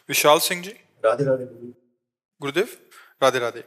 विशाल सिंह जी। राधे राधे गुरु। गुरुदेव, राधे राधे।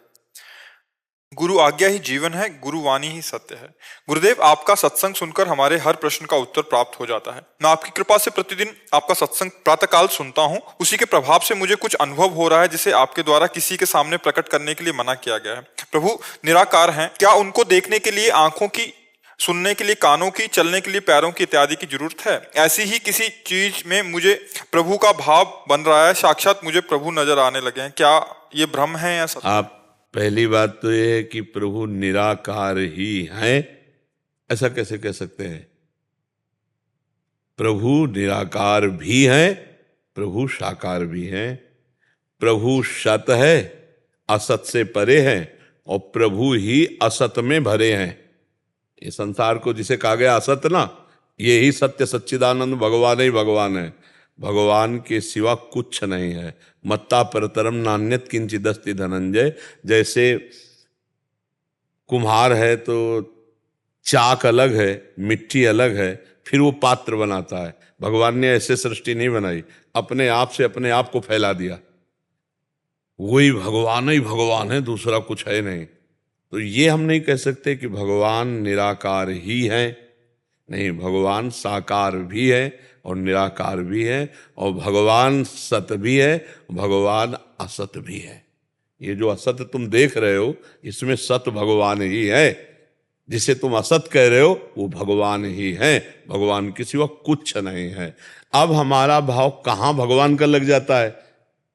गुरु आज्ञा ही जीवन है, गुरु वाणी ही सत्य है। गुरुदेव, आपका सत्संग सुनकर हमारे हर प्रश्न का उत्तर प्राप्त हो जाता है। मैं आपकी कृपा से प्रतिदिन आपका सत्संग प्रातःकाल सुनता हूँ। उसी के प्रभाव से मुझे कुछ अनुभव हो रहा है जिसे आपके द्वारा किसी के सामने प्रकट करने के लिए मना किया गया है। प्रभु निराकार हैं, क्या उनको देखने के लिए आंखों की, सुनने के लिए कानों की, चलने के लिए पैरों की इत्यादि की जरूरत है? ऐसी ही किसी चीज में मुझे प्रभु का भाव बन रहा है, साक्षात मुझे प्रभु नजर आने लगे हैं। क्या ये भ्रम है या सत्य? आप पहली बात तो ये है कि प्रभु निराकार ही हैं, ऐसा कैसे कह सकते हैं? प्रभु निराकार भी हैं, प्रभु साकार भी हैं। प्रभु सत है, असत से परे हैं, और प्रभु ही असत में भरे हैं। ये संसार को जिसे कहा गया असत ना, ये ही सत्य सच्चिदानंद भगवान ही भगवान है। भगवान के सिवा कुछ नहीं है। मत्ता परतरम नान्यत किंचिदस्ति धनंजय। जैसे कुम्हार है तो चाक अलग है, मिट्टी अलग है, फिर वो पात्र बनाता है। भगवान ने ऐसे सृष्टि नहीं बनाई, अपने आप से अपने आप को फैला दिया। वही भगवान है, दूसरा कुछ है नहीं। तो ये हम नहीं कह सकते कि भगवान निराकार ही है। नहीं, भगवान साकार भी है और निराकार भी है, और भगवान सत भी है, भगवान असत भी है। ये जो असत तुम देख रहे हो, इसमें सत भगवान ही है। जिसे तुम असत कह रहे हो वो भगवान ही है। भगवान के सिवा कुछ नहीं है। अब हमारा भाव कहाँ भगवान का लग जाता है?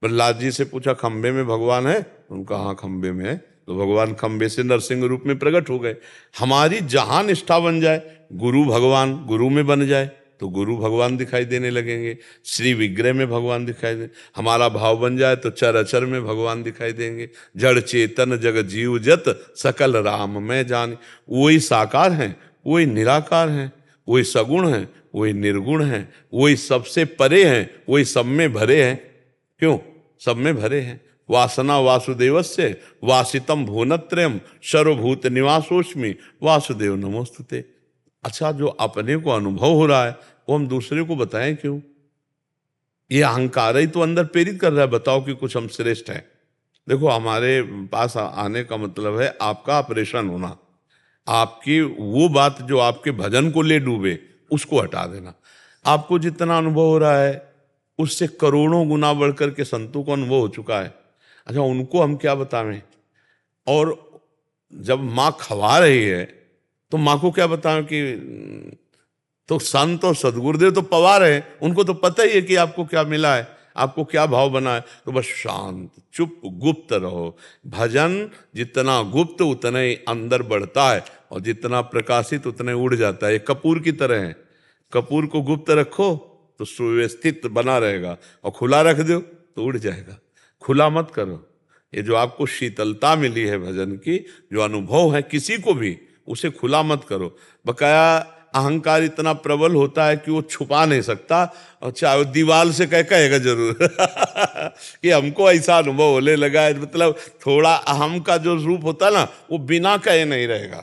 प्रहलाद जी से पूछा, खंबे में भगवान है? उनका हाँ, खंबे में है। तो भगवान खंबे से नरसिंह रूप में प्रकट हो गए। हमारी जहां निष्ठा बन जाए, गुरु भगवान गुरु में बन जाए, तो गुरु भगवान दिखाई देने लगेंगे। श्री विग्रह में भगवान दिखाई दे। हमारा भाव बन जाए तो चर अचर में भगवान दिखाई देंगे। जड़ चेतन जग जीव जत सकल राम में जान। वही साकार हैं, वही निराकार हैं, वही सगुण हैं, वही निर्गुण हैं, वही सबसे परे हैं, वही सब में भरे हैं। क्यों? सब में भरे हैं। वासना वासुदेवस्य वासितम भुवनत्रयम सर्वभूत निवासोस्मि वासुदेव नमोस्तुते। अच्छा, जो अपने को अनुभव हो रहा है वो हम दूसरे को बताएं क्यों? ये अहंकार ही तो अंदर प्रेरित कर रहा है, बताओ कि कुछ हम श्रेष्ठ हैं। देखो, हमारे पास आने का मतलब है आपका ऑपरेशन होना। आपकी वो बात जो आपके भजन को ले डूबे, उसको हटा देना। आपको जितना अनुभव हो रहा है उससे करोड़ों गुना बढ़कर के संतों को अनुभव हो चुका है। अच्छा, उनको हम क्या बतावें? और जब माँ खवा रही है तो माँ को क्या बताएं कि तो संत और सदगुरुदेव तो पवा रहे हैं, उनको तो पता ही है कि आपको क्या मिला है, आपको क्या भाव बना है। तो बस शांत चुप गुप्त रहो। भजन जितना गुप्त उतना ही अंदर बढ़ता है, और जितना प्रकाशित उतना ही उड़ जाता है। ये कपूर की तरह है। कपूर को गुप्त रखो तो सुव्यवस्थित बना रहेगा, और खुला रख दो तो उड़ जाएगा। खुला मत करो। ये जो आपको शीतलता मिली है भजन की, जो अनुभव है किसी को भी, उसे खुला मत करो। बकाया अहंकार इतना प्रबल होता है कि वो छुपा नहीं सकता, और चाहे दीवार से कहेगा जरूर कि हमको ऐसा अनुभव होने लगा है। मतलब थोड़ा अहम का जो रूप होता है ना, वो बिना कहे नहीं रहेगा।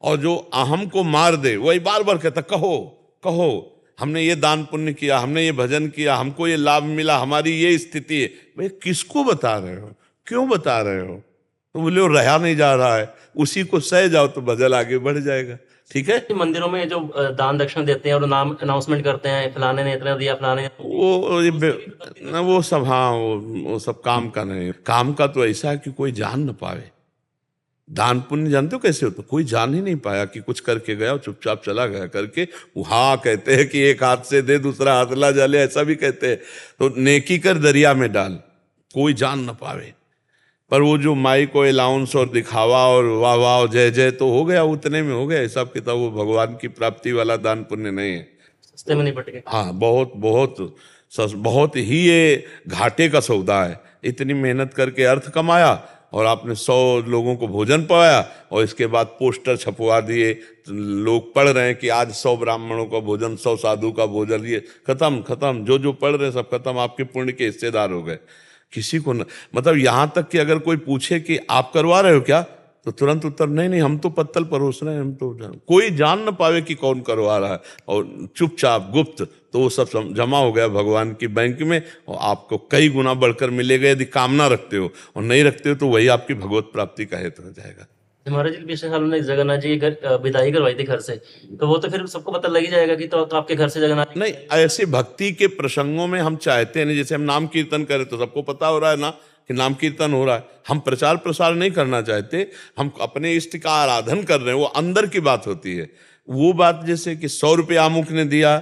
और जो अहम को मार दे वही बार बार कहता, कहो कहो, हमने ये दान पुण्य किया, हमने ये भजन किया, हमको ये लाभ मिला, हमारी ये स्थिति है। भाई किसको बता रहे हो, क्यों बता रहे हो? तो बोले वो रहा नहीं जा रहा है, उसी को सह जाओ तो भजन आगे बढ़ जाएगा। ठीक है। मंदिरों में जो दान दक्षिणा देते हैं और नाम अनाउंसमेंट करते हैं, फलाने ने इतना दिया, फलाने ने, वो सब, हाँ, वो सब काम का नहीं। काम का तो ऐसा है कि कोई जान न पावे। दान पुण्य जानते हो कैसे होता? कोई जान ही नहीं पाया कि कुछ करके गया और चुपचाप चला गया करके। हाँ, कहते हैं कि एक हाथ से दे दूसरा हाथ ला जाले, ऐसा भी कहते हैं। तो नेकी कर दरिया में डाल, कोई जान न पावे। पर वो जो माई को अलाउंस और दिखावा और वाह वाह जय जय तो हो गया, उतने में हो गया हिसाब किताब। वो भगवान की प्राप्ति वाला दान पुण्य नहीं है। सस्ते में नहीं पट गए। हाँ, बहुत बहुत बहुत ही ये घाटे का सौदा है। इतनी मेहनत करके अर्थ कमाया और आपने 100 लोगों को भोजन पवाया, और इसके बाद पोस्टर छपवा दिए, लोग पढ़ रहे हैं कि आज 100 ब्राह्मणों का भोजन, 100 साधु का भोजन, ये खत्म खत्म, जो जो पढ़ रहे हैं सब खत्म, आपके पुण्य के हिस्सेदार हो गए। किसी को न, मतलब यहाँ तक कि अगर कोई पूछे कि आप करवा रहे हो क्या, तो तुरंत उत्तर नहीं नहीं, हम तो पत्तल परोस रहे हैं, हम तो कोई जान न पावे कि कौन करवा रहा है, और चुपचाप गुप्त, तो वो सब जमा हो गया भगवान की बैंक में, और आपको कई गुना बढ़कर मिलेगा यदि कामना रखते हो, और नहीं रखते हो तो वही आपकी भगवत प्राप्ति का हेतु हो जाएगा। महाराज जी पिछले साल उन्होंने जगन्नाथ जी के घर विदाई करवाई थी घर से, तो वो तो फिर सबको पता लग ही जाएगा कि तो आपके घर से जगन्नाथ जी नहीं, ऐसे भक्ति के प्रसंगों में हम चाहते हैं, जैसे हम नाम कीर्तन करें तो सबको पता हो रहा है ना कि नाम कीर्तन हो रहा है, हम प्रचार प्रसार नहीं करना चाहते, हम अपने इष्ट का आराधन कर रहे हैं, वो अंदर की बात होती है। वो बात जैसे कि 100 रुपया अमुक ने दिया,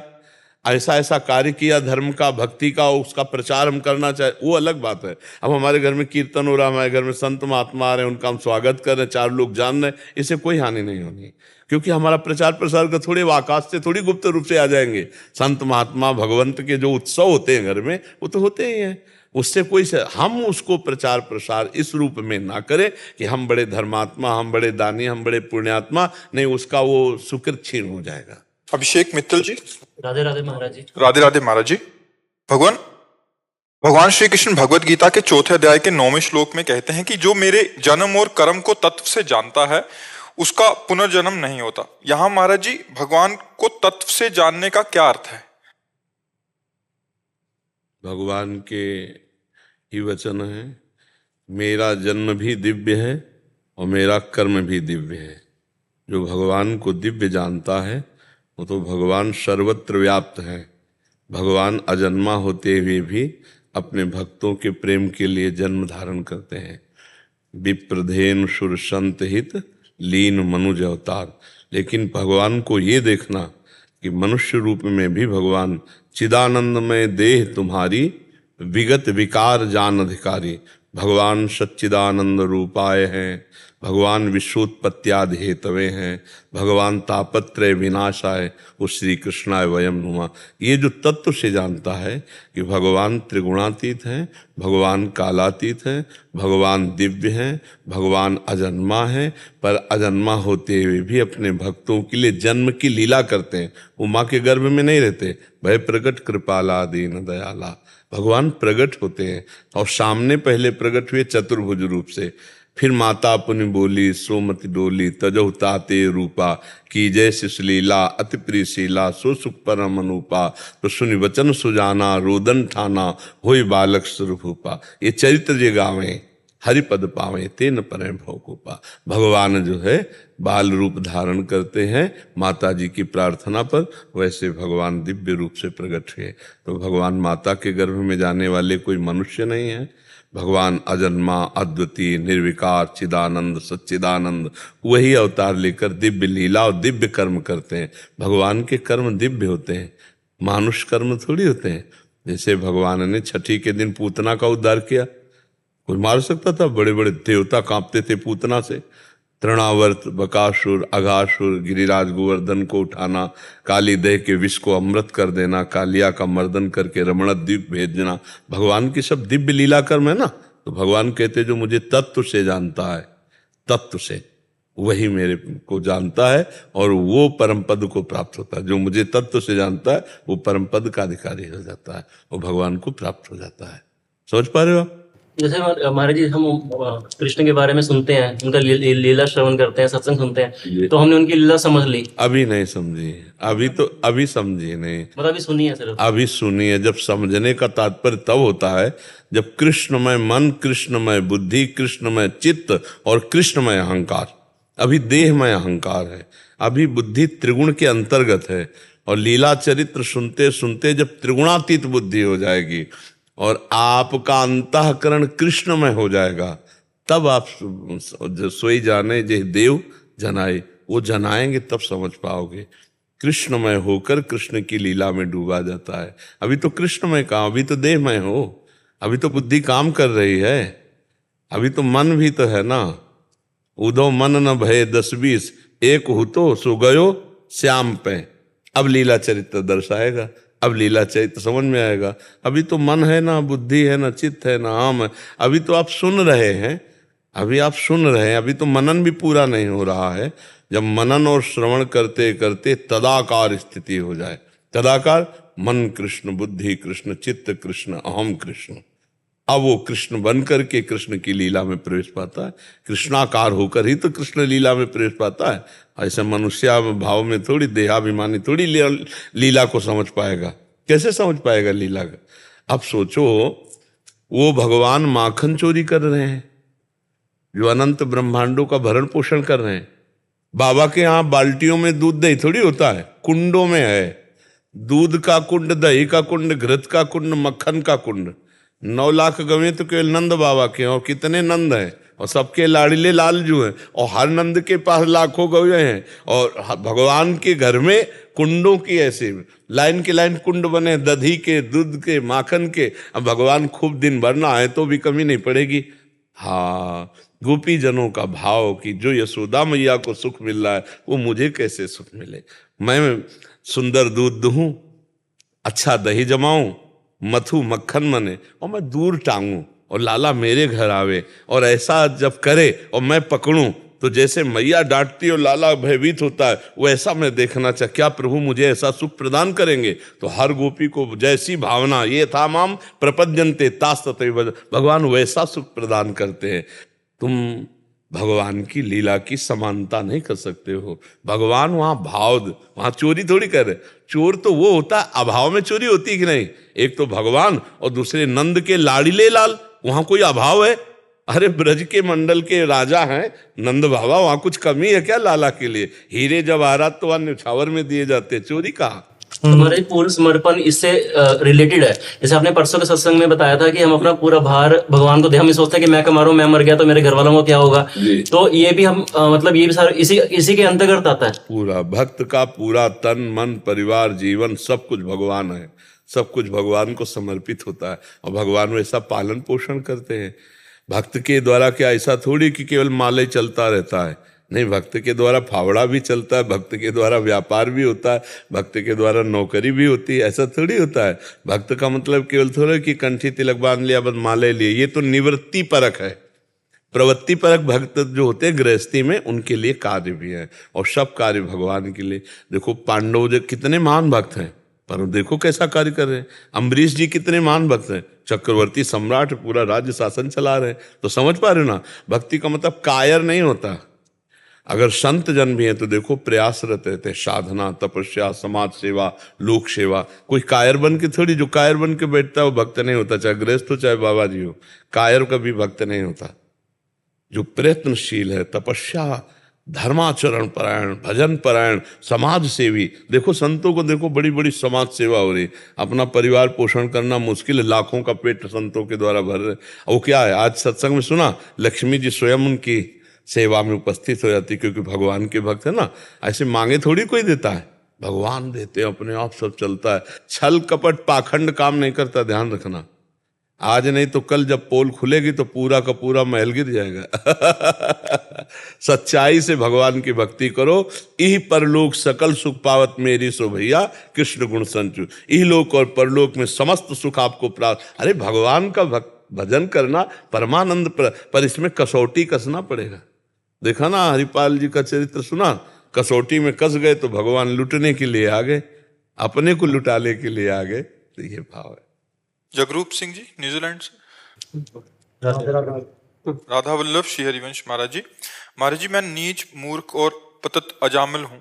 ऐसा ऐसा कार्य किया धर्म का, भक्ति का, उसका प्रचार हम करना चाहे, वो अलग बात है। अब हमारे घर में कीर्तन हो रहा है, हमारे घर में संत महात्मा आ रहे हैं, उनका हम स्वागत कर रहे हैं, 4 लोग जान रहे हैं, इससे कोई हानि नहीं होनी, क्योंकि हमारा प्रचार प्रसार का थोड़े आकाश से थोड़ी गुप्त रूप से आ जाएंगे। संत महात्मा भगवंत के जो उत्सव होते हैं घर में, वो तो होते ही हैं, उससे कोई से हम उसको प्रचार प्रसार इस रूप में ना करें कि हम बड़े धर्मात्मा, हम बड़े दानी, हम बड़े पुण्यात्मा, नहीं, उसका वो सुकृत क्षीण हो जाएगा। अभिषेक मित्तल जी। राधे राधे महाराज जी। राधे राधे महाराज जी। भगवान श्री कृष्ण भगवत गीता के 4थे अध्याय के 9वें श्लोक में कहते हैं कि जो मेरे जन्म और कर्म को तत्व से जानता है उसका पुनर्जन्म नहीं होता। यहां महाराज जी भगवान को तत्व से जानने का क्या अर्थ है? भगवान के ही वचन है, मेरा जन्म भी दिव्य है और मेरा कर्म भी दिव्य है। जो भगवान को दिव्य जानता है वो तो भगवान सर्वत्र व्याप्त है। भगवान अजन्मा होते हुए भी अपने भक्तों के प्रेम के लिए जन्म धारण करते हैं। विप्रधेन सुर संत हित लीन मनुज अवतार। लेकिन भगवान को ये देखना कि मनुष्य रूप में भी भगवान चिदानंदमय देह तुम्हारी विगत विकार जान अधिकारी। भगवान सच्चिदानंद रूपाय हैं, भगवान विश्वोत्पत्त्यादि हेतवे हैं, भगवान तापत्रय विनाशाय, वो श्री कृष्णाय वयम नुमा। ये जो तत्व से जानता है कि भगवान त्रिगुणातीत हैं, भगवान कालातीत हैं, भगवान दिव्य हैं, भगवान अजन्मा हैं, पर अजन्मा होते हुए भी अपने भक्तों के लिए जन्म की लीला करते हैं। वो माँ के गर्भ में नहीं रहते। भय प्रगट कृपाला दीन दयाला, भगवान प्रगट होते हैं, और सामने पहले प्रगट हुए चतुर्भुज रूप से। फिर माता पुनि बोली सोमति डोली तजहु ताते रूपा, की जय शिशलीला अति प्रियशीला सो सुख परम अनुपा। तो सुनि वचन सुजाना रोदन ठाना होई बालक स्वरूपा। ये चरित्र जे गावें हरिपद पावे तेन परे भवकोपा। भगवान जो है बाल रूप धारण करते हैं माता जी की प्रार्थना पर, वैसे भगवान दिव्य रूप से प्रकट हुए। तो भगवान माता के गर्भ में जाने वाले कोई मनुष्य नहीं है। भगवान अजन्मा अद्वितीय निर्विकार चिदानंद सच्चिदानंद वही अवतार लेकर दिव्य लीला और दिव्य कर्म करते हैं। भगवान के कर्म दिव्य होते हैं, मानुष कर्म थोड़ी होते हैं। जैसे भगवान ने छठी के दिन पूतना का उद्धार किया, कोई मार सकता था? बड़े बड़े देवता कांपते थे पूतना से। तृणावर्त बकासुर अघासुर गिरिराज गोवर्धन को उठाना, काली देह के विष को अमृत कर देना, कालिया का मर्दन करके रमण द्वीप भेजना, भगवान की सब दिव्य लीला कर्म है ना। तो भगवान कहते जो मुझे तत्व से जानता है, तत्व से वही मेरे को जानता है और वो परम पद को प्राप्त होता है। जो मुझे तत्व से जानता है वो परम पद का अधिकारी हो जाता है, वो भगवान को प्राप्त हो जाता है। समझ पा रहे हो आप? जैसे महाराज जी हम कृष्ण के बारे में सुनते हैं, उनका लीला श्रवण करते हैं, सत्संग सुनते हैं, तो हमने उनकी लीला समझ ली। अभी नहीं समझी, अभी समझी नहीं, मतलब अभी सुनी है सिर्फ। अभी सुनी है। जब समझने का तात्पर्य तब होता है जब कृष्णमय मन, कृष्णमय बुद्धि, कृष्णमय चित्त और कृष्णमय अहंकार। अभी देहमय अहंकार है, अभी बुद्धि त्रिगुण के अंतर्गत है। और लीला चरित्र सुनते सुनते जब त्रिगुणातीत बुद्धि हो जाएगी और आपका अंतःकरण कृष्णमय हो जाएगा, तब आप सोई जाने जे देव जनाए, वो जनाएंगे तब समझ पाओगे। कृष्णमय होकर कृष्ण की लीला में डूबा जाता है। अभी तो कृष्णमय कहाँ, अभी तो देहमय हो, अभी तो बुद्धि काम कर रही है, अभी तो मन भी तो है ना। उदो मन न भय 10-20 एक हो तो सो गयो श्याम पे। अब लीला चरित्र दर्शाएगा, अब लीला चरित्र समझ में आएगा। अभी तो मन है ना, बुद्धि है ना, चित्त है ना, आम है। अभी तो आप सुन रहे हैं, अभी आप सुन रहे हैं, अभी तो मनन भी पूरा नहीं हो रहा है। जब मनन और श्रवण करते करते तदाकार स्थिति हो जाए, तदाकार मन कृष्ण, बुद्धि कृष्ण, चित्त कृष्ण, अहम कृष्ण, अब वो कृष्ण बन करके कृष्ण की लीला में प्रवेश पाता है, कृष्णाकार होकर ही तो कृष्ण लीला में प्रवेश पाता है। ऐसे मनुष्य भाव में थोड़ी, देहाभिमानी थोड़ी लीला को समझ पाएगा। कैसे समझ पाएगा लीला का? अब सोचो, वो भगवान माखन चोरी कर रहे हैं, जो अनंत ब्रह्मांडों का भरण पोषण कर रहे हैं। बाबा के यहाँ बाल्टियों में दूध दही थोड़ी होता है, कुंडों में है। दूध का कुंड, दही का कुंड, घृत का कुंड, मक्खन का कुंड। 9 लाख गवे तो केवल नंद बाबा के, और कितने नंद हैं, और सबके लाडले लालजू हैं, और हर नंद के पास लाखों गवे हैं। और भगवान के घर में कुंडों की ऐसे लाइन के लाइन कुंड बने, दधी के, दूध के, माखन के। अब भगवान खूब दिन भर ना आए तो भी कमी नहीं पड़ेगी। हाँ, गोपी जनों का भाव कि जो यशोदा मैया को सुख मिल रहा है वो मुझे कैसे सुख मिले। मैं सुंदर दूध दूहूं, अच्छा दही जमाऊं, मथु मक्खन बने, और मैं दूर टांगूं, और लाला मेरे घर आवे, और ऐसा जब करे और मैं पकड़ूं तो जैसे मैया डांटती और लाला भयभीत होता है, वैसा मैं देखना चाह। क्या प्रभु मुझे ऐसा सुख प्रदान करेंगे? तो हर गोपी को जैसी भावना, ये था माम प्रपद्यन्ते तास तथैव, भगवान वैसा सुख प्रदान करते हैं। तुम भगवान की लीला की समानता नहीं कर सकते हो। भगवान वहां वहां चोरी थोड़ी कर रहे। चोर तो वो होता है, अभाव में चोरी होती है कि नहीं? एक तो भगवान और दूसरे नंद के लाड़ीले लाल, वहां कोई अभाव है? अरे ब्रज के मंडल के राजा हैं नंद बाबा, वहां कुछ कमी है क्या लाला के लिए? हीरे जवाहरात तो वहां न्यौछावर में दिए जाते, चोरी कहाँ? हमारे पूर्ण समर्पण इससे रिलेटेड है। जैसे आपने परसों के सत्संग में बताया था कि हम अपना पूरा भार भगवान को दे, हम ये सोचते हैं कि मैं कमा रहा हूं, मैं मर गया तो मेरे घर वालों को क्या होगा। तो ये भी हम मतलब ये भी सारा इसी के अंतर्गत आता है। पूरा भक्त का पूरा तन मन परिवार जीवन सब कुछ भगवान है, सब कुछ भगवान को समर्पित होता है, और भगवान वैसा पालन पोषण करते हैं। भक्त के द्वारा क्या ऐसा थोड़ी कि केवल माले चलता रहता है, नहीं, भक्त के द्वारा फावड़ा भी चलता है, भक्त के द्वारा व्यापार भी होता है, भक्त के द्वारा नौकरी भी होती है। ऐसा थोड़ी होता है। भक्त का मतलब केवल थोड़ा कि कंठी तिलक बांध लिया बस माले लिए, ये तो निवृत्ति परक है। प्रवृत्ति परक भक्त जो होते हैं गृहस्थी में, उनके लिए कार्य भी है, और सब कार्य भगवान के लिए। देखो पांडव जो कितने महान भक्त हैं, पर देखो कैसा कार्य कर रहे हैं। अम्बरीश जी कितने महान भक्त हैं, चक्रवर्ती सम्राट, पूरा राज्य शासन चला रहे हैं। तो समझ पा रहे हो ना, भक्ति का मतलब कायर नहीं होता। अगर संत जन भी हैं तो देखो प्रयासरत रहते, साधना, तपस्या, समाज सेवा, लोक सेवा। कोई कायर बन के थोड़ी, जो कायर बन के बैठता है वो भक्त नहीं होता, चाहे गृहस्थ हो चाहे बाबा जी हो। कायर कभी भक्त नहीं होता। जो प्रयत्नशील है, तपस्या, धर्माचरण परायण, भजन परायण, समाज सेवी। देखो संतों को देखो, बड़ी बड़ी समाज सेवा हो रही। अपना परिवार पोषण करना मुश्किल है, लाखों का पेट संतों के द्वारा भर रहे। वो क्या है, आज सत्संग में सुना, लक्ष्मी जी स्वयं उनकी सेवा में उपस्थित हो जाती, क्योंकि भगवान के भक्त है ना। ऐसे मांगे थोड़ी कोई देता है, भगवान देते हैं, अपने आप सब चलता है। छल कपट पाखंड काम नहीं करता, ध्यान रखना। आज नहीं तो कल जब पोल खुलेगी तो पूरा का पूरा महल गिर जाएगा। सच्चाई से भगवान की भक्ति करो, इह परलोक सकल सुख पावत मेरी सो भैया कृष्ण गुण संचु। इह लोक और परलोक में समस्त सुख आपको प्राप्त। अरे भगवान का भजन करना परमानंद, पर इसमें कसौटी कसना पड़ेगा। देखा ना हरिपाल जी का चरित्र सुना, कसौटी में कस गए तो भगवान लुटने के लिए आ गए, अपने को लुटाने के लिए आ गए। तो ये भाव है। जगरूप सिंह जी न्यूजीलैंड से। राधा वल्लभ श्री हरिवंश महाराज जी मैं नीच मूर्ख और पतित अजामिल हूँ।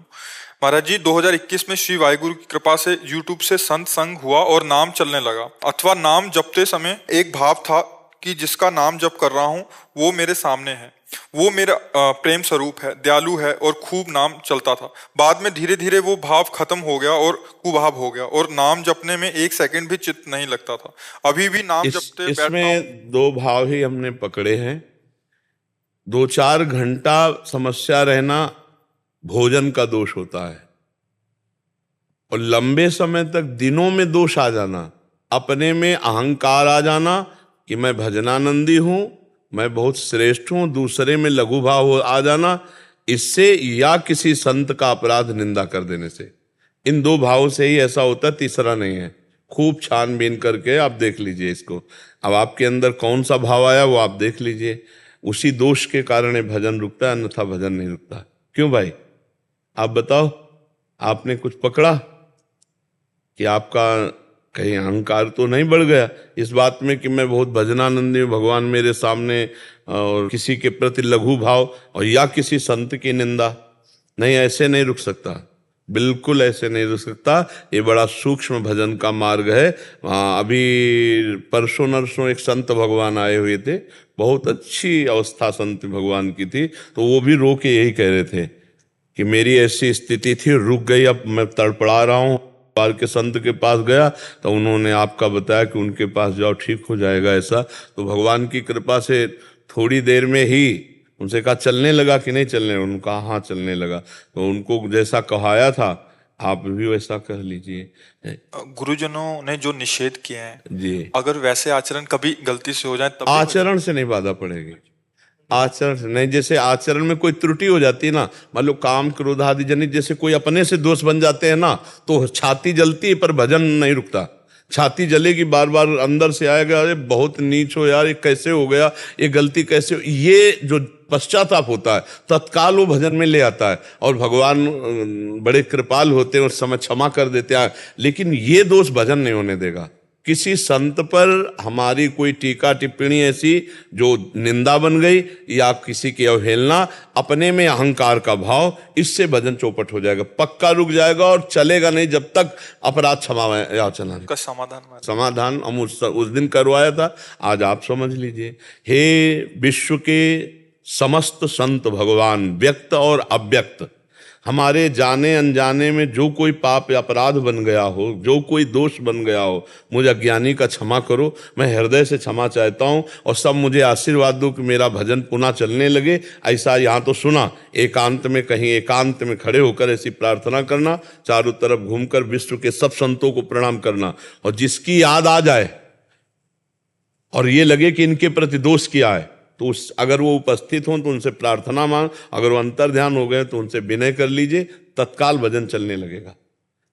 महाराज जी 2021 में श्री वाहिगुरु की कृपा से YouTube से संत संग हुआ और नाम चलने लगा, अथवा नाम जपते समय एक भाव था कि जिसका नाम जप कर रहा हूँ वो मेरे सामने है, वो मेरा प्रेम स्वरूप है, दयालु है, और खूब नाम चलता था। बाद में धीरे धीरे वो भाव खत्म हो गया और कुभाव हो गया, और नाम जपने में 1 सेकंड भी चित्त नहीं लगता था। अभी भी नाम जपते इसमें 2 भाव ही हमने पकड़े हैं। 2-4 घंटा समस्या रहना भोजन का दोष होता है, और लंबे समय तक दिनों में दोष आ जाना, अपने में अहंकार आ जाना कि मैं भजनानंदी हूं, मैं बहुत श्रेष्ठ हूं, दूसरे में लघु भाव आ जाना, इससे या किसी संत का अपराध निंदा कर देने से। इन 2 भावों से ही ऐसा होता, तीसरा नहीं है। खूब छानबीन करके आप देख लीजिए इसको। अब आपके अंदर कौन सा भाव आया वो आप देख लीजिए, उसी दोष के कारण भजन रुकता है, अन्यथा भजन नहीं रुकता। क्यों भाई, आप बताओ, आपने कुछ पकड़ा कि आपका कहीं अहंकार तो नहीं बढ़ गया इस बात में कि मैं बहुत भजनानंदी हूँ, भगवान मेरे सामने, और किसी के प्रति लघु भाव और या किसी संत की निंदा। नहीं, ऐसे नहीं रुक सकता, बिल्कुल ऐसे नहीं रुक सकता। ये बड़ा सूक्ष्म भजन का मार्ग है। अभी परसों नरसों एक संत भगवान आए हुए थे, बहुत अच्छी अवस्था संत भगवान की थी, तो वो भी रो के यही कह रहे थे कि मेरी ऐसी स्थिति थी, रुक गई, अब मैं तड़पड़ा रहा हूँ। बाल के संत के पास गया तो उन्होंने आपका बताया कि उनके पास जाओ, ठीक हो जाएगा। ऐसा तो भगवान की कृपा से थोड़ी देर में ही उनसे कहा चलने लगा कि नहीं चलने, उन्होंने कहा हाँ चलने लगा। तो उनको जैसा कहाया था आप भी वैसा कर लीजिए। गुरुजनों ने जो निषेध किए हैं जी, अगर वैसे आचरण कभी गलती से हो जाए तब आचरण से नहीं बाधा पड़ेगी, आचरण से नहीं। जैसे आचरण में कोई त्रुटि हो जाती है ना, मान लो काम क्रोध आदि जनित जैसे कोई अपने से दोष बन जाते हैं ना, तो छाती जलती है पर भजन नहीं रुकता। छाती जलेगी, बार बार अंदर से आएगा, अरे बहुत नीच हो यार, ये कैसे हो गया, ये गलती कैसे हो, ये जो पश्चाताप होता है तत्काल वो भजन में ले आता है। और भगवान बड़े कृपाल होते हैं, उस समय क्षमा कर देते हैं, लेकिन ये दोष भजन नहीं होने देगा। किसी संत पर हमारी कोई टीका टिप्पणी ऐसी जो निंदा बन गई या किसी की अवहेलना, अपने में अहंकार का भाव, इससे भजन चौपट हो जाएगा, पक्का रुक जाएगा और चलेगा नहीं जब तक अपराध क्षमा याचना का समाधान समाधान हम उस दिन करवाया था, आज आप समझ लीजिए। हे विश्व के समस्त संत भगवान, व्यक्त और अव्यक्त, हमारे जाने अनजाने में जो कोई पाप या अपराध बन गया हो, जो कोई दोष बन गया हो, मुझे अज्ञानी का क्षमा करो। मैं हृदय से क्षमा चाहता हूँ और सब मुझे आशीर्वाद दो कि मेरा भजन पुनः चलने लगे। ऐसा यहाँ तो सुना, एकांत में कहीं एकांत में खड़े होकर ऐसी प्रार्थना करना, चारों तरफ घूमकर विश्व के सब संतों को प्रणाम करना, और जिसकी याद आ जाए और ये लगे कि इनके प्रति दोष किया है तो अगर वो उपस्थित हों तो उनसे प्रार्थना मांग, अगर वो अंतर ध्यान हो गए तो उनसे विनय कर लीजिए, तत्काल भजन चलने लगेगा।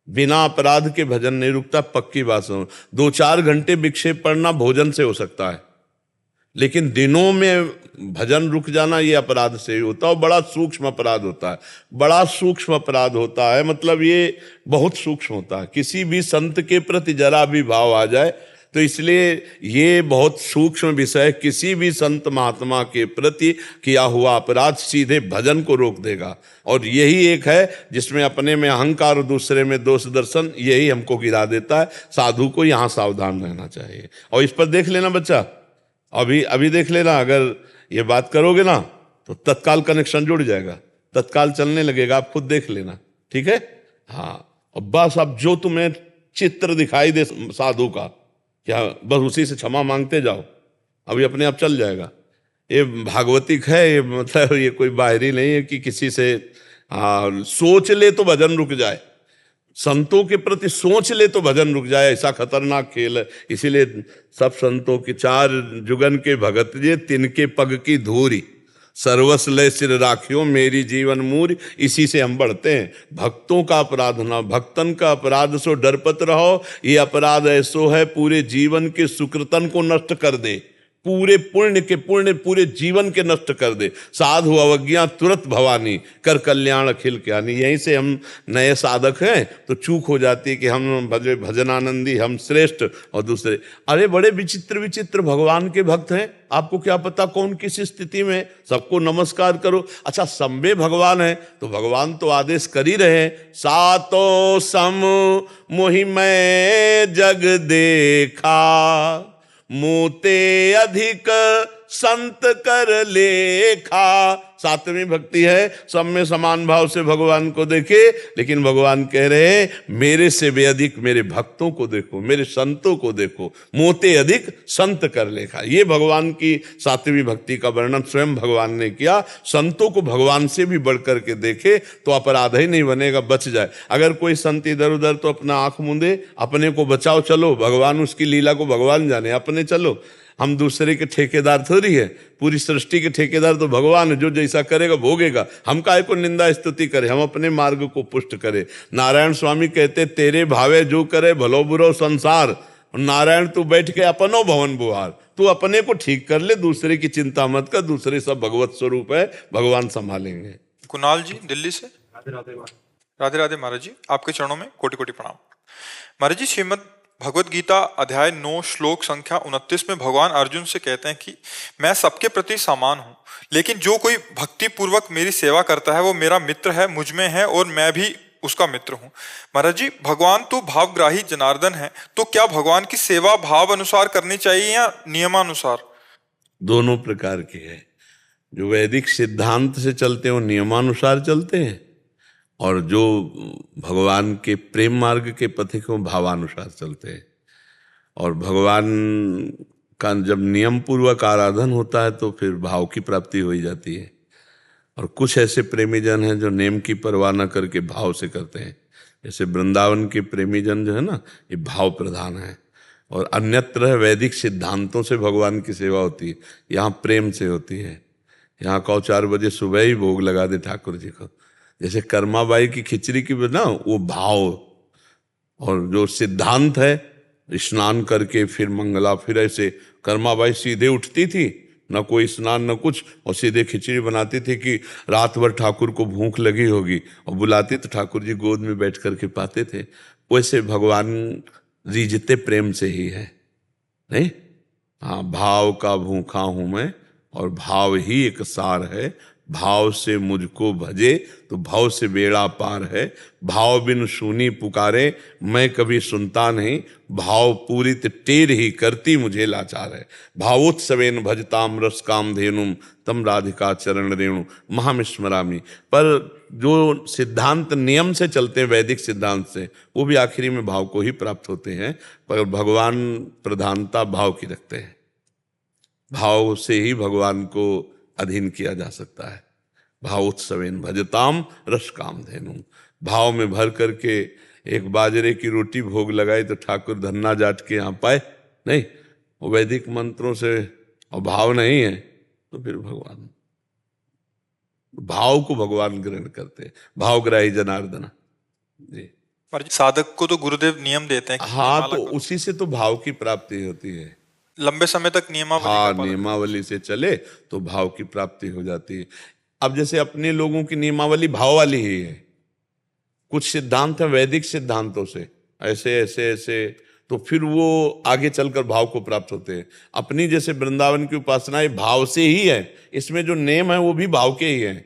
बिना अपराध के भजन नहीं रुकता, पक्की बात सुनो। 2-4 घंटे विक्षेप पड़ना भोजन से हो सकता है, लेकिन दिनों में भजन रुक जाना ये अपराध से ही होता है, और बड़ा सूक्ष्म अपराध होता है, बड़ा सूक्ष्म अपराध होता है, मतलब ये बहुत सूक्ष्म होता है। किसी भी संत के प्रति जरा भी भाव आ जाए तो इसलिए ये बहुत सूक्ष्म विषय, किसी भी संत महात्मा के प्रति किया हुआ अपराध सीधे भजन को रोक देगा। और यही एक है जिसमें अपने में अहंकार और दूसरे में दोष दर्शन, यही हमको गिरा देता है। साधु को यहाँ सावधान रहना चाहिए। और इस पर देख लेना बच्चा, अभी देख लेना, अगर ये बात करोगे ना तो तत्काल कनेक्शन जुड़ जाएगा, तत्काल चलने लगेगा, आप खुद देख लेना, ठीक है। हाँ, और बस अब जो तुम्हें चित्र दिखाई दे साधु का, क्या बस उसी से क्षमा मांगते जाओ, अभी अपने आप चल जाएगा। ये भागवतिक है, ये मतलब ये कोई बाहरी नहीं है कि किसी से सोच ले तो भजन रुक जाए, संतों के प्रति सोच ले तो भजन रुक जाए, ऐसा खतरनाक खेल है। इसीलिए सब संतों की 4 जुगन के भगत जे, तिनके पग की धूरी, सर्वस लय सिर राखियो मेरी जीवन मूरी। इसी से हम बढ़ते हैं। भक्तों का अपराध ना, भक्तन का अपराध सो डरपत रहो, ये अपराध ऐसो है पूरे जीवन के सुकृतन को नष्ट कर दे, पूरे पुण्य पूरे जीवन के नष्ट कर दे। साधु अवज्ञा तुरंत भवानी, कर कल्याण अखिल ज्ञानी। यहीं से हम नए साधक हैं तो चूक हो जाती है कि हम भजनानंदी, हम श्रेष्ठ और दूसरे। अरे बड़े विचित्र विचित्र भगवान के भक्त हैं, आपको क्या पता कौन किस स्थिति में। सबको नमस्कार करो। अच्छा, संबे भगवान है तो भगवान तो आदेश कर ही रहे हैं, सातो सम मोहि मैं जग देखा, मोते अधिक संत कर लेखा। 7वीं भक्ति है, सब में समान भाव से भगवान को देखे, लेकिन भगवान कह रहे हैं मेरे से भी अधिक मेरे भक्तों को देखो, मेरे संतों को देखो, मोते अधिक संत कर लेखा। ये भगवान की 7वीं भक्ति का वर्णन स्वयं भगवान ने किया। संतों को भगवान से भी बढ़कर के देखे तो अपराध ही नहीं बनेगा, बच जाए। अगर कोई संत इधर उधर तो अपना आंख मूंदे, अपने को बचाओ, चलो भगवान उसकी लीला को भगवान जाने, अपने चलो। हम दूसरे के ठेकेदार थोड़ी है, पूरी सृष्टि के ठेकेदार तो भगवान है, जो जैसा करेगा भोगेगा। हम काहे को निंदा स्तुति करें, हम अपने मार्ग को पुष्ट करें। नारायण स्वामी कहते तेरे भावे जो करे भलो बुरो संसार, नारायण तू बैठ के अपनो भवन बुहार। तू अपने को ठीक कर ले, दूसरे की चिंता मत कर, दूसरे सब भगवत स्वरूप है, भगवान संभालेंगे। कुणाल जी दिल्ली से। राधे राधे महाराज जी, आपके चरणों में कोटि कोटि प्रणाम। महाराज जी, श्रीमद् भगवत गीता अध्याय 9 श्लोक संख्या 29 में भगवान अर्जुन से कहते हैं कि मैं सबके प्रति समान हूं, लेकिन जो कोई भक्ति पूर्वक मेरी सेवा करता है वो मेरा मित्र है, मुझ में है और मैं भी उसका मित्र हूं। महाराज जी, भगवान तो भावग्राही जनार्दन है, तो क्या भगवान की सेवा भाव अनुसार करनी चाहिए या नियमानुसार? दोनों प्रकार की है। जो वैदिक सिद्धांत से चलते हैं वो नियमानुसार चलते हैं, और जो भगवान के प्रेम मार्ग के पथिक वो भावानुसार चलते हैं। और भगवान का जब नियम पूर्वक आराधन होता है तो फिर भाव की प्राप्ति हो ही जाती है। और कुछ ऐसे प्रेमी जन हैं जो नेम की परवाह न करके भाव से करते हैं, जैसे वृंदावन के प्रेमी जन जो है ना, ये भाव प्रधान है। और अन्यत्र वैदिक सिद्धांतों से भगवान की सेवा होती है, यहाँ प्रेम से होती है। यहाँ कहो 4 बजे सुबह ही भोग लगा दे ठाकुर जी को, जैसे कर्माबाई की खिचड़ी की ना, वो भाव। और जो सिद्धांत है, स्नान करके फिर मंगला, फिर ऐसे कर्माबाई सीधे उठती थी, न कोई स्नान न कुछ, और सीधे खिचड़ी बनाती थी कि रात भर ठाकुर को भूख लगी होगी, और बुलाती तो ठाकुर जी गोद में बैठ करके पाते थे। वैसे भगवान रीझते प्रेम से ही है, नहीं? हाँ, भाव का भूखा हूं मैं, और भाव ही एक सार है। भाव से मुझको भजे तो भाव से बेड़ा पार है। भाव बिन सुनी पुकारे मैं कभी सुनता नहीं, भाव पूरित टेर ही करती मुझे लाचार है। भावोत्सवेन भजताम रस काम धेनुम तम राधिका चरण रेणु महामिस्मरामी। पर जो सिद्धांत नियम से चलते हैं, वैदिक सिद्धांत से, वो भी आखिरी में भाव को ही प्राप्त होते हैं। पर भगवान प्रधानता भाव की रखते हैं, भाव से ही भगवान को अधीन किया जा सकता है। भावोत्सवेन भजताम रस काम धेनु। भाव में भर करके एक बाजरे की रोटी भोग लगाई तो ठाकुर धन्ना जाट के यहाँ पाए, नहीं? वो वैदिक मंत्रों से, और भाव नहीं है तो फिर भगवान, भाव को भगवान ग्रहण करते हैं। भावग्राही जनार्दन जी। पर साधक को तो गुरुदेव नियम देते हैं कि हाँ, तो नियमावली- उसी से तो भाव की प्राप्ति होती है। लंबे समय तक नियमावली हाँ, का पालन- नियमावली से चले तो भाव की प्राप्ति हो जाती है। अब जैसे अपने लोगों की नियमावली भाव वाली ही है। कुछ सिद्धांत है वैदिक सिद्धांतों से, ऐसे ऐसे ऐसे, तो फिर वो आगे चलकर भाव को प्राप्त होते हैं। अपनी जैसे वृंदावन की उपासना ये भाव से ही है, इसमें जो नेम है वो भी भाव के ही है।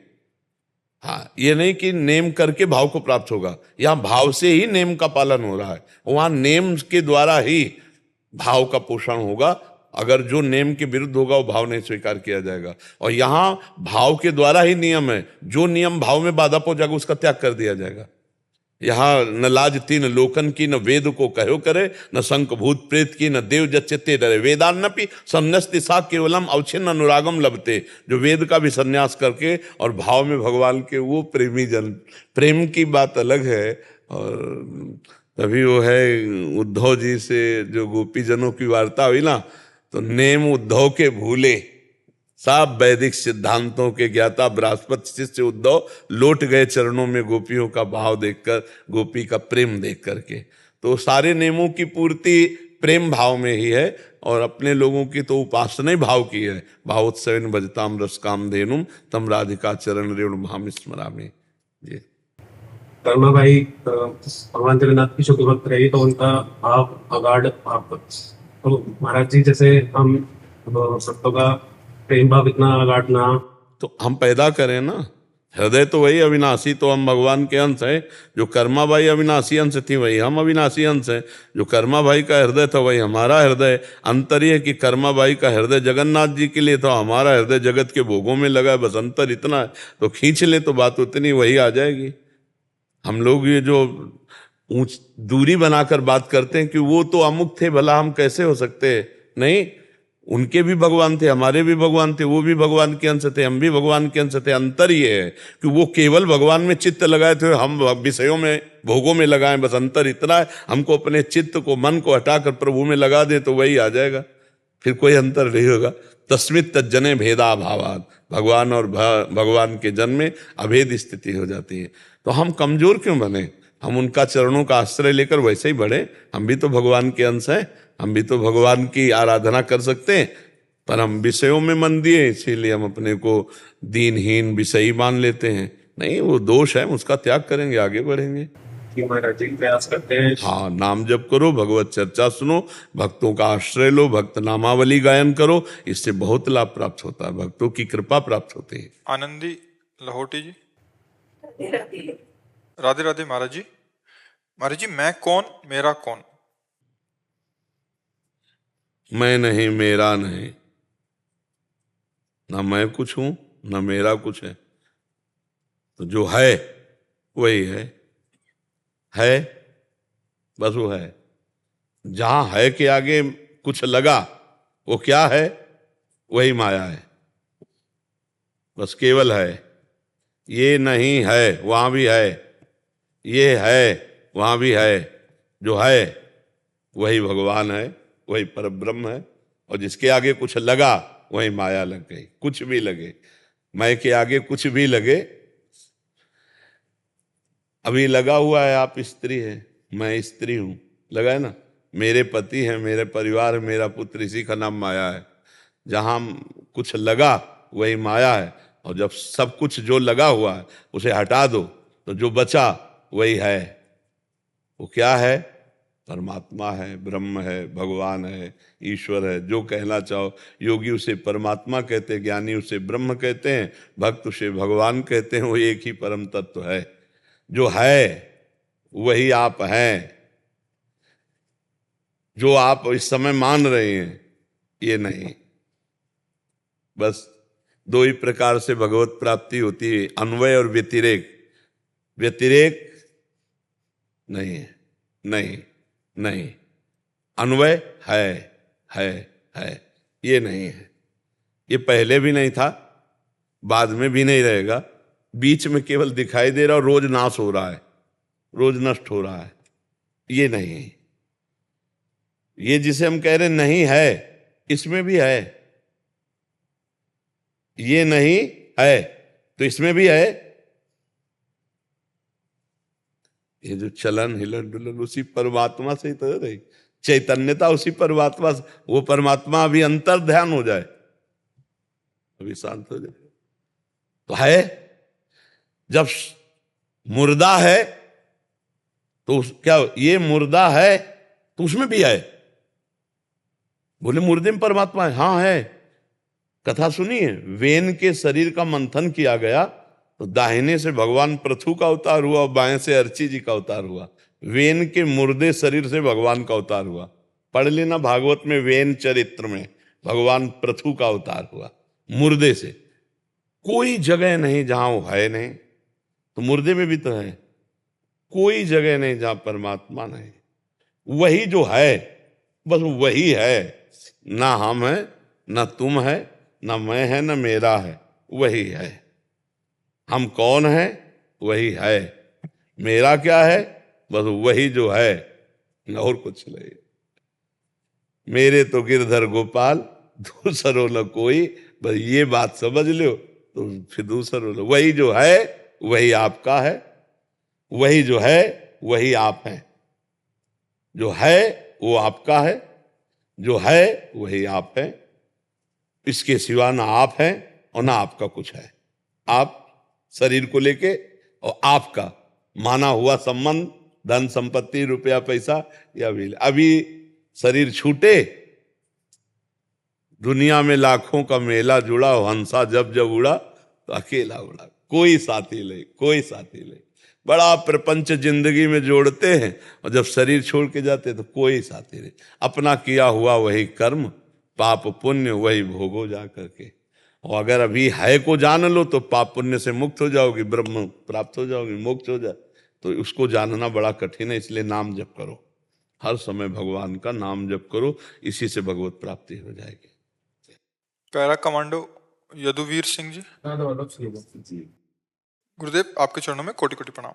हाँ, ये नहीं कि नेम करके भाव को प्राप्त होगा, यहाँ भाव से ही नेम का पालन हो रहा है, वहां नेम के द्वारा ही भाव का पोषण होगा। अगर जो नेम के विरुद्ध होगा वो भाव नहीं स्वीकार किया जाएगा। और यहां भाव के द्वारा ही नियम है, जो नियम भाव में बाधा पहुंचाएगा उसका त्याग कर दिया जाएगा। यहाँ न लाज तीन लोकन की, न वेद को कहो करे, न शंख भूत प्रेत की, न देव जच्चते डरे। वेदान्नपि संन्यस्ति सा केवलम अवच्छिन्न अनुरागम लभते। जो वेद का भी संन्यास करके और भाव में भगवान के वो प्रेमी जन, प्रेम की बात अलग है। और तभी वो है उद्धव जी से जो गोपी जनों की वार्ता हुई ना, तो नेम उद्धव के भूले, सब वैदिक सिद्धांतों के ज्ञाता बृहस्पति शिष्य उद्धव लौट गए चरणों में गोपियों का भाव देखकर, गोपी का प्रेम देख करके। तो सारे नियमों की पूर्ति प्रेम भाव में ही है, और अपने लोगों की तो उपासना ही भाव की है। भावोत्सवेन भजताम रस काम धेनुम तम राधिका चरण रेणु महामिस्मरामी जी। कर्मा भाई भगवान जगन्नाथ की शुक्र भक्त रही, तो उनका भाव अगाढ़ भाव। तो महाराज जी, जैसे हम भक्तों का प्रेम भाव इतना अगाढ़ ना, तो हम पैदा करें ना। हृदय तो वही अविनाशी, तो हम भगवान के अंश हैं। जो कर्माबाई अविनाशी अंश थी वही हम अविनाशी अंश हैं। जो कर्माबाई का हृदय था वही हमारा हृदय। अंतर यह कि कर्माबाई का हृदय जगन्नाथ जी के लिए था, हमारा हृदय जगत के भोगों में लगा है। बस अंतर इतना है, तो खींच ले तो बात उतनी वही आ जाएगी। हम लोग ये जो ऊंच दूरी बनाकर बात करते हैं कि वो तो अमुक थे, भला हम कैसे हो सकते हैं? नहीं, उनके भी भगवान थे, हमारे भी भगवान थे, वो भी भगवान के अंश थे, हम भी भगवान के अंश थे। अंतर ये है कि वो केवल भगवान में चित्त लगाए थे, हम विषयों में भोगों में लगाएं। बस अंतर इतना है, हमको अपने चित्त को, मन को हटाकर प्रभु में लगा दे तो वही आ जाएगा, फिर कोई अंतर नहीं होगा। तस्मित तज्जने भेदा भावाद, भगवान और भगवान के जन में अभेद स्थिति हो जाती है। तो हम कमजोर क्यों बने? हम उनका चरणों का आश्रय लेकर वैसे ही बढ़े। हम भी तो भगवान के अंश हैं, हम भी तो भगवान की आराधना कर सकते हैं, पर हम विषयों में मन दिए, इसीलिए हम अपने को दीनहीन विषयी मान लेते हैं। नहीं, वो दोष है, उसका त्याग करेंगे, आगे बढ़ेंगे। कि महाराज जी प्रयास करते हैं। हाँ, नाम जप करो, भगवत चर्चा सुनो, भक्तों का आश्रय लो, भक्त नामावली गायन करो, इससे बहुत लाभ प्राप्त होता है, भक्तों की कृपा प्राप्त होती है। आनंदी लाहौटी जी। राधे राधे महाराज जी। महाराज जी, मैं कौन, मेरा कौन? मैं नहीं, मेरा नहीं, ना मैं कुछ हूं ना मेरा कुछ है, तो जो है वही है, बस वो है। जहां है के आगे कुछ लगा, वो क्या है? वही माया है, बस केवल है। ये नहीं है, वहां भी है, ये है, वहां भी है। जो है वही भगवान है, वही परब्रह्म है, और जिसके आगे कुछ लगा वही माया लग गई। कुछ भी लगे, मैं के आगे कुछ भी लगे, अभी लगा हुआ है आप स्त्री है, मैं स्त्री हूं, लगा है ना, मेरे पति है, मेरे परिवार है, मेरा पुत्र, इसी का नाम माया है। जहां कुछ लगा वही माया है, और जब सब कुछ जो लगा हुआ है उसे हटा दो तो जो बचा वही है। वो क्या है? परमात्मा है, ब्रह्म है, भगवान है, ईश्वर है, जो कहना चाहो। योगी उसे परमात्मा कहते हैं, ज्ञानी उसे ब्रह्म कहते हैं, भक्त उसे भगवान कहते हैं। वो एक ही परम तत्व है। जो है वही आप हैं। जो आप इस समय मान रहे हैं ये नहीं। बस दो ही प्रकार से भगवत प्राप्ति होती है, अन्वय और व्यतिरेक। व्यतिरेक नहीं है, नहीं नहीं। अन्वय है, ये नहीं है। ये पहले भी नहीं था, बाद में भी नहीं रहेगा, बीच में केवल दिखाई दे रहा और रोज नाश हो रहा है, रोज नष्ट हो रहा है। ये नहीं है। ये जिसे हम कह रहे नहीं है, इसमें भी है। ये नहीं है तो इसमें भी है। ये जो चलन हिलन डुलन उसी परमात्मा से ही तो रही, चैतन्यता उसी परमात्मा से। वो परमात्मा अभी अंतर ध्यान हो जाए, अभी शांत हो जाए तो है। जब मुर्दा है तो क्या ये मुर्दा है तो उसमें भी है? बोले मुर्दे में परमात्मा है। हाँ है। कथा सुनिए, वेन के शरीर का मंथन किया गया तो दाहिने से भगवान पृथु का अवतार हुआ और बाएं से अर्ची जी का अवतार हुआ। वेन के मुर्दे शरीर से भगवान का अवतार हुआ। पढ़ लेना भागवत में, वेन चरित्र में भगवान पृथु का अवतार हुआ मुर्दे से। कोई जगह नहीं जहां वो है नहीं, तो मुर्दे में भी तो है। कोई जगह नहीं जहां परमात्मा नहीं। वही जो है बस वही है। ना हम है, ना तुम है, ना मैं है, ना मेरा है, वही है। हम कौन है? वही है। मेरा क्या है? बस वही जो है, और कुछ नहीं। मेरे तो गिरधर गोपाल, दूसरो न कोई। बस ये बात समझ लो तो फिर दूसरो न। वही जो है वही आपका है, वही जो है वही आप हैं। जो है वो आपका है, जो है वही आप हैं। इसके सिवा ना आप हैं और ना आपका कुछ है। आप शरीर को लेके और आपका माना हुआ संबंध, धन संपत्ति, रुपया पैसा, या भी अभी शरीर छूटे, दुनिया में लाखों का मेला जुड़ा, हंसा जब जब उड़ा तो अकेला उड़ा। कोई साथी ले, कोई साथी ले। बड़ा प्रपंच जिंदगी में जोड़ते हैं और जब शरीर छोड़ के जाते तो कोई साथी नहीं। अपना किया हुआ वही कर्म, पाप पुण्य वही भोगो जा करके। और अगर अभी है को जान लो तो पाप पुण्य से मुक्त हो जाओगी, ब्रह्म प्राप्त हो जाओगी, मोक्ष हो जाए। तो उसको जानना बड़ा कठिन है, इसलिए नाम जप करो। हर समय भगवान का नाम जप करो, इसी से भगवत प्राप्ति हो जाएगी। Para commando Yaduveer Singh ji. गुरुदेव, आपके चरणों में कोटि कोटि प्रणाम।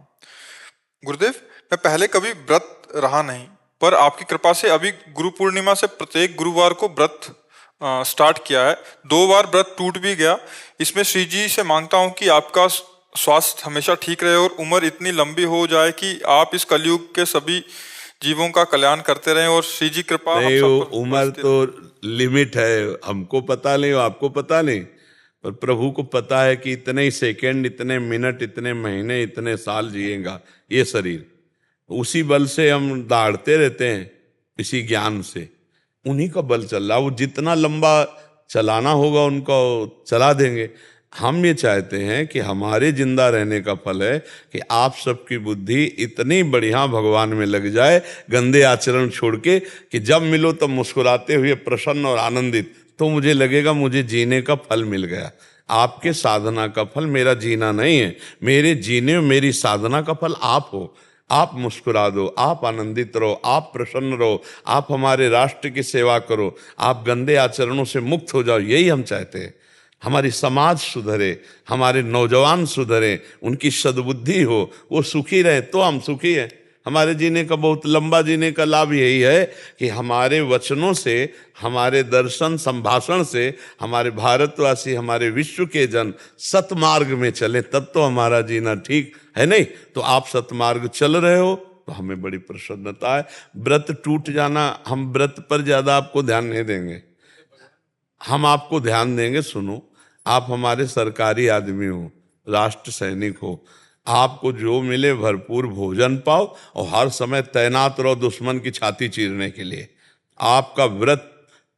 गुरुदेव, मैं पहले कभी व्रत रहा नहीं, पर आपकी कृपा से अभी गुरु पूर्णिमा से प्रत्येक गुरुवार को व्रत स्टार्ट किया है। 2 बार व्रत टूट भी गया। इसमें श्री जी से मांगता हूं कि आपका स्वास्थ्य हमेशा ठीक रहे और उम्र इतनी लंबी हो जाए कि आप इस कलयुग के सभी जीवों का कल्याण करते रहें और श्री जी कृपा हम सब पर उम्र तो लिमिट है, हमको पता नहीं, आपको पता नहीं, पर प्रभु को पता है कि इतने ही सेकंड, इतने मिनट, इतने महीने, इतने साल जिएगा ये शरीर। उसी बल से हम दौड़ते रहते हैं, इसी ज्ञान से उन्हीं का बल चल रहा है। वो जितना लंबा चलाना होगा उनको चला देंगे। हम ये चाहते हैं कि हमारे जिंदा रहने का फल है कि आप सबकी बुद्धि इतनी बढ़िया भगवान में लग जाए, गंदे आचरण छोड़ के, कि जब मिलो तब मुस्कुराते हुए प्रसन्न और आनंदित, तो मुझे लगेगा मुझे जीने का फल मिल गया। आपके साधना का फल मेरा जीना नहीं है, मेरे जीने मेरी साधना का फल आप हो। आप मुस्कुरा दो, आप आनंदित रहो, आप प्रसन्न रहो, आप हमारे राष्ट्र की सेवा करो, आप गंदे आचरणों से मुक्त हो जाओ, यही हम चाहते हैं। हमारी समाज सुधरे, हमारे नौजवान सुधरे, उनकी सद्बुद्धि हो, वो सुखी रहे तो हम सुखी हैं। हमारे जीने का, बहुत लंबा जीने का लाभ यही है कि हमारे वचनों से, हमारे दर्शन संभाषण से हमारे भारतवासी, हमारे विश्व के जन सतमार्ग में चले, तब तो हमारा जीना ठीक है। नहीं तो आप सतमार्ग चल रहे हो तो हमें बड़ी प्रसन्नता है। व्रत टूट जाना, हम व्रत पर ज्यादा आपको ध्यान नहीं देंगे, हम आपको ध्यान देंगे। सुनो, आप हमारे सरकारी आदमी हो, राष्ट्र सैनिक हो, आपको जो मिले भरपूर भोजन पाओ और हर समय तैनात रहो दुश्मन की छाती चीरने के लिए। आपका व्रत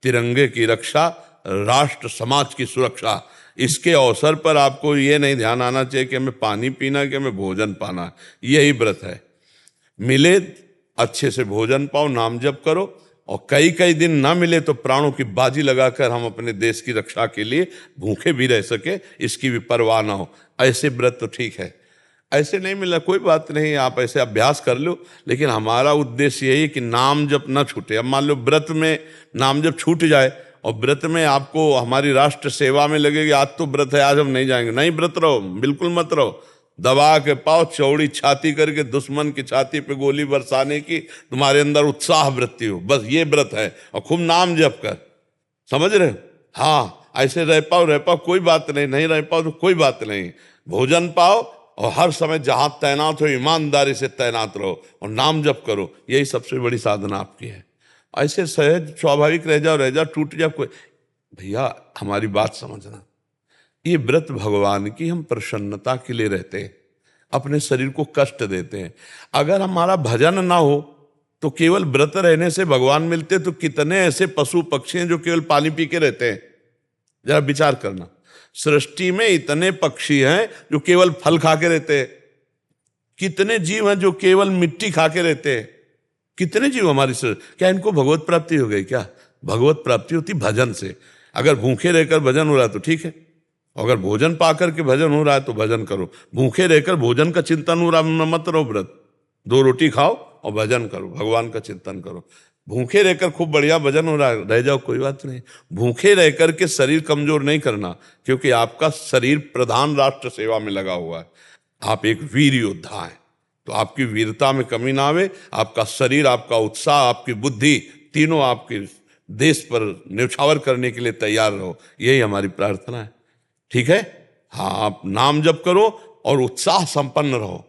तिरंगे की रक्षा, राष्ट्र समाज की सुरक्षा, इसके अवसर पर आपको ये नहीं ध्यान आना चाहिए कि हमें पानी पीना, कि हमें भोजन पाना। यही व्रत है। मिले अच्छे से भोजन पाओ, नाम जप करो, और कई कई दिन ना मिले तो प्राणों की बाजी लगाकर हम अपने देश की रक्षा के लिए भूखे भी रह सके, इसकी भी परवाह ना हो। ऐसे व्रत तो ठीक है, ऐसे नहीं मिला कोई बात नहीं, आप ऐसे अभ्यास कर लो, लेकिन हमारा उद्देश्य यही है कि नाम जप ना छूटे। अब मान लो व्रत में नाम जप छूट जाए और व्रत में आपको हमारी राष्ट्र सेवा में लगेगी, आज तो व्रत है आज हम नहीं जाएंगे, नहीं व्रत रहो, बिल्कुल मत रहो। दबा के पाओ, चौड़ी छाती करके दुश्मन की छाती पे गोली बरसाने की तुम्हारे अंदर उत्साह वृत्ति हो, बस ये व्रत है। और खूब नाम जप कर, समझ रहे हो? हाँ, ऐसे रह पाओ कोई बात नहीं, नहीं रह पाओ तो कोई बात नहीं, भोजन पाओ और हर समय जहां तैनात हो ईमानदारी से तैनात रहो और नाम जप करो, यही सबसे बड़ी साधना आपकी है। ऐसे सहज स्वाभाविक रह जाओ, टूट जाओ कोई। भैया हमारी बात समझना, ये व्रत भगवान की हम प्रसन्नता के लिए रहते हैं, अपने शरीर को कष्ट देते हैं। अगर हमारा भजन ना हो तो केवल व्रत रहने से भगवान मिलते, तो कितने ऐसे पशु पक्षी हैं जो केवल पानी पी के रहते हैं। जरा विचार करना, सृष्टि में इतने पक्षी हैं जो केवल फल खा के रहते हैं, कितने जीव हैं जो केवल मिट्टी खा के रहते हैं, कितने जीव हमारी सृष्टि। क्या इनको भगवत प्राप्ति हो गई? क्या भगवत प्राप्ति होती भजन से। अगर भूखे रहकर भजन हो रहा है तो ठीक है, अगर भोजन पा करके भजन हो रहा है तो भजन करो। भूखे रहकर भोजन का चिंतन हो रहा मत रहो, व्रत 2 रोटी खाओ और भजन करो, भगवान का चिंतन करो। भूखे रहकर खूब बढ़िया भजन हो रहा है, रह जाओ कोई बात नहीं। भूखे रहकर के शरीर कमजोर नहीं करना, क्योंकि आपका शरीर प्रधान राष्ट्र सेवा में लगा हुआ है। आप एक वीर योद्धा हैं, तो आपकी वीरता में कमी ना आवे। आपका शरीर, आपका उत्साह, आपकी बुद्धि, तीनों आपके देश पर न्यौछावर करने के लिए तैयार रहो, यही हमारी प्रार्थना है। ठीक है? हाँ, आप नाम जप करो और उत्साह संपन्न रहो।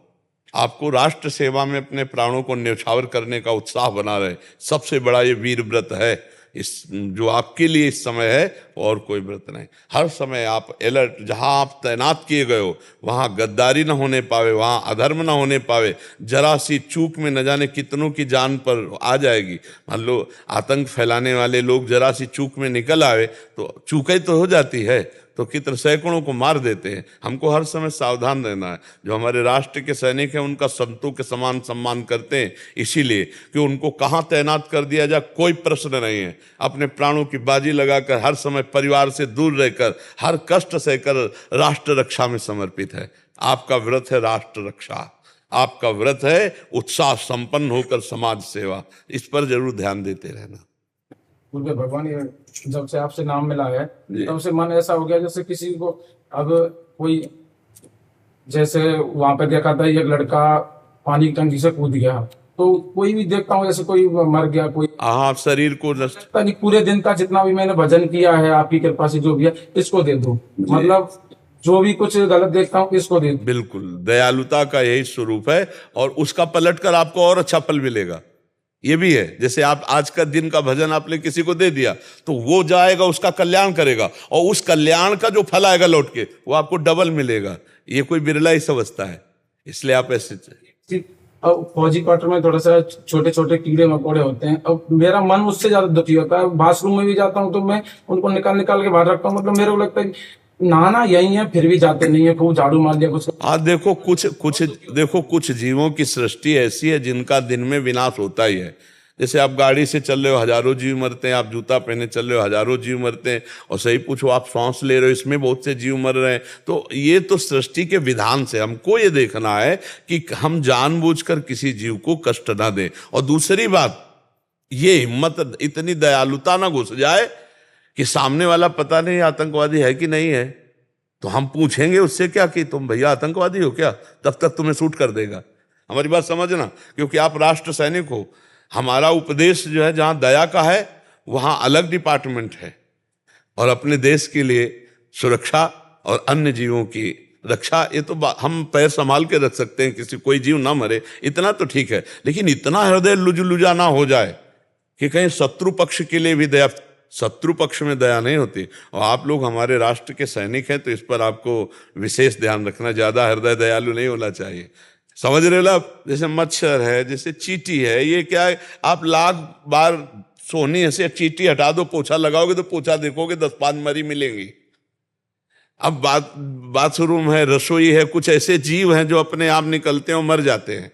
आपको राष्ट्र सेवा में अपने प्राणों को न्यौछावर करने का उत्साह बना रहे, सबसे बड़ा ये वीर व्रत है, इस जो आपके लिए इस समय है, और कोई व्रत नहीं। हर समय आप अलर्ट, जहां आप तैनात किए गए हो वहां गद्दारी न होने पावे, वहां अधर्म न होने पावे। जरा सी चूक में न जाने कितनों की जान पर आ जाएगी। मान लो आतंक फैलाने वाले लोग जरा सी चूक में निकल आवे तो चूक तो हो जाती है, तो कितने सैकड़ों को मार देते हैं। हमको हर समय सावधान रहना है। जो हमारे राष्ट्र के सैनिक हैं उनका संतों के समान सम्मान करते हैं, इसीलिए कि उनको कहाँ तैनात कर दिया जाए कोई प्रश्न नहीं है। अपने प्राणों की बाजी लगाकर, हर समय परिवार से दूर रहकर, हर कष्ट सहकर राष्ट्र रक्षा में समर्पित है। आपका व्रत है राष्ट्र रक्षा, आपका व्रत है उत्साह संपन्न होकर समाज सेवा। इस पर जरूर ध्यान देते रहना। बोले भगवान, ये जब से आपसे नाम मिला है तब से मन ऐसा हो गया जैसे किसी को, अब कोई जैसे वहां पे देखा था एक लड़का पानी की टंकी से कूद गया, तो कोई भी देखता हूँ जैसे कोई मर गया, कोई आप शरीर को पता नहीं, पूरे दिन का जितना भी मैंने भजन किया है आपकी कृपा से जो भी है इसको दे दो, मतलब जो भी कुछ गलत देखता हूँ इसको दे दो। बिल्कुल, दयालुता का यही स्वरूप है, और उसका पलट कर आपको और अच्छा फल मिलेगा। ये भी है, जैसे आप आज का दिन का भजन आपने किसी को दे दिया तो वो जाएगा, उसका कल्याण करेगा, और उस कल्याण का जो फल आएगा लौट के वो आपको डबल मिलेगा। ये कोई बिरला ही समझता है, इसलिए आप ऐसे अब फौजी क्वार्टर में थोड़ा सा छोटे छोटे कीड़े मकोड़े होते हैं। अब मेरा मन उससे ज्यादा दुखी होता है। वॉशरूम में भी जाता हूँ तो मैं उनको निकाल निकाल के बाहर रखता हूँ। मतलब मेरे को लगता है नहाना यही है, फिर भी जाते नहीं है, खूब झाड़ू मार लिया कुछ। हाँ, देखो कुछ जीवों की सृष्टि ऐसी है जिनका दिन में विनाश होता ही है। जैसे आप गाड़ी से चल रहे हो, हजारों जीव मरते हैं। आप जूता पहने चल रहे हो, हजारों जीव मरते हैं। और सही पूछो, आप सांस ले रहे हो, इसमें बहुत से जीव मर रहे हैं। तो ये तो सृष्टि के विधान से हमको ये देखना है कि हम जानबूझकर किसी जीव को कष्ट ना दें। और दूसरी बात, ये हिम्मत, इतनी दयालुता ना घुस जाए कि सामने वाला पता नहीं आतंकवादी है कि नहीं है, तो हम पूछेंगे उससे क्या कि तुम भैया आतंकवादी हो क्या, तब तक तुम्हें शूट कर देगा। हमारी बात समझना, क्योंकि आप राष्ट्र सैनिक हो। हमारा उपदेश जो है, जहां दया का है वहां अलग डिपार्टमेंट है, और अपने देश के लिए सुरक्षा और अन्य जीवों की रक्षा, ये तो हम पैर संभाल के रख सकते हैं, किसी कोई जीव ना मरे, इतना तो ठीक है। लेकिन इतना हृदय लुजलुजा ना हो जाए कि कहीं शत्रु पक्ष के लिए भी दया, शत्रु पक्ष में दया नहीं होती। और आप लोग हमारे राष्ट्र के सैनिक हैं, तो इस पर आपको विशेष ध्यान रखना, ज्यादा हृदय दयालु नहीं होना चाहिए। समझ रहे हो आप? जैसे मच्छर है, जैसे चींटी है, ये क्या है, आप लाख बार सोनी से चींटी हटा दो, पोछा लगाओगे तो पोछा देखोगे 10-5 मरी मिलेंगी। अब बाथरूम है, रसोई है, कुछ ऐसे जीव हैं जो अपने आप निकलते हैं और मर जाते हैं।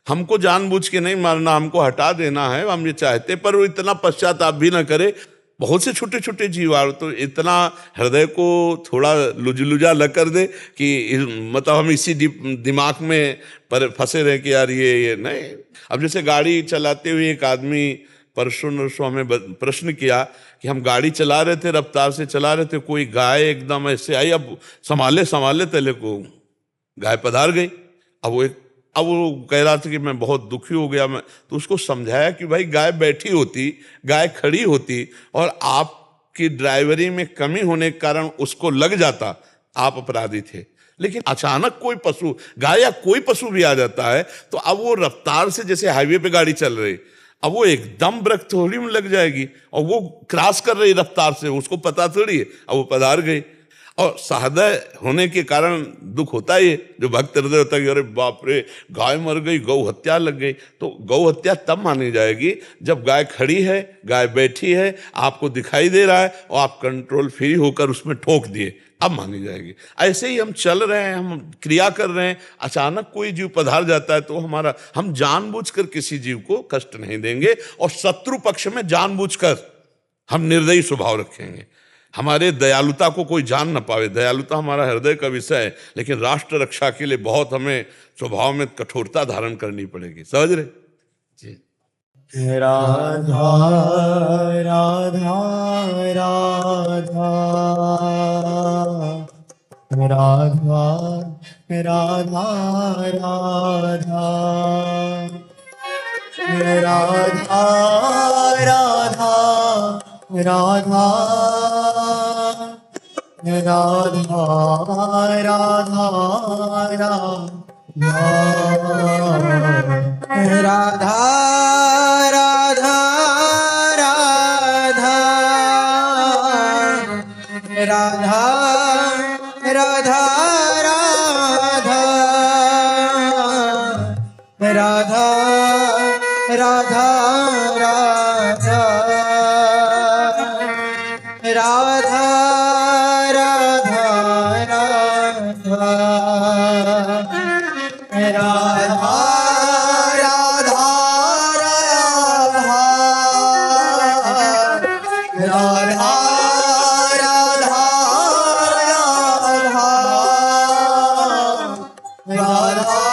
हमको जानबूझ के नहीं मारना, हमको हटा देना है, हम ये चाहते, पर वो इतना पश्चाताप भी ना करे। बहुत से छोटे छोटे जीव आ, तो इतना हृदय को थोड़ा लुजलुजा न कर दे कि मतलब हम इसी दिमाग में पर फंसे रहे कि यार ये नहीं। अब जैसे गाड़ी चलाते हुए एक आदमी परसों हमें प्रश्न किया कि हम गाड़ी चला रहे थे, रफ्तार से चला रहे थे, कोई गाय एकदम ऐसे आई, अब संभाले तले को गाय पधार गई। अब वो कह रहा था कि मैं बहुत दुखी हो गया। मैं तो उसको समझाया कि भाई गाय बैठी होती, गाय खड़ी होती, और आपकी ड्राइवरी में कमी होने के कारण उसको लग जाता, आप अपराधी थे। लेकिन अचानक कोई पशु, गाय या कोई पशु भी आ जाता है, तो अब वो रफ्तार से, जैसे हाईवे पे गाड़ी चल रही, अब वो एकदम ब्रेक थोड़ी में लग जाएगी, और वो क्रॉस कर रही रफ्तार से, उसको पता थोड़ी है। अब वो पधार गई, और सहृदय होने के कारण दुख होता ही है। जो भक्त हृदय होता है कि अरे बाप रे, गाय मर गई, गौ हत्या लग गई, तो गौ हत्या तब मानी जाएगी जब गाय खड़ी है, गाय बैठी है, आपको दिखाई दे रहा है, और आप कंट्रोल फ्री होकर उसमें ठोक दिए, अब मानी जाएगी। ऐसे ही हम चल रहे हैं, हम क्रिया कर रहे हैं, अचानक कोई जीव पधार जाता है, तो हम जानबूझकर किसी जीव को कष्ट नहीं देंगे, और शत्रु पक्ष में जानबूझकर हम निर्दयी स्वभाव रखेंगे। हमारे दयालुता को कोई जान न पावे। दयालुता हमारा हृदय का विषय है, लेकिन राष्ट्र रक्षा के लिए बहुत हमें स्वभाव में कठोरता धारण करनी पड़ेगी। समझ रहे जी? राधा राधा राधा राधा राधा राधा राधा राधा राधा राधा राधा राधा राधा राधा राधा राधा राधा राधा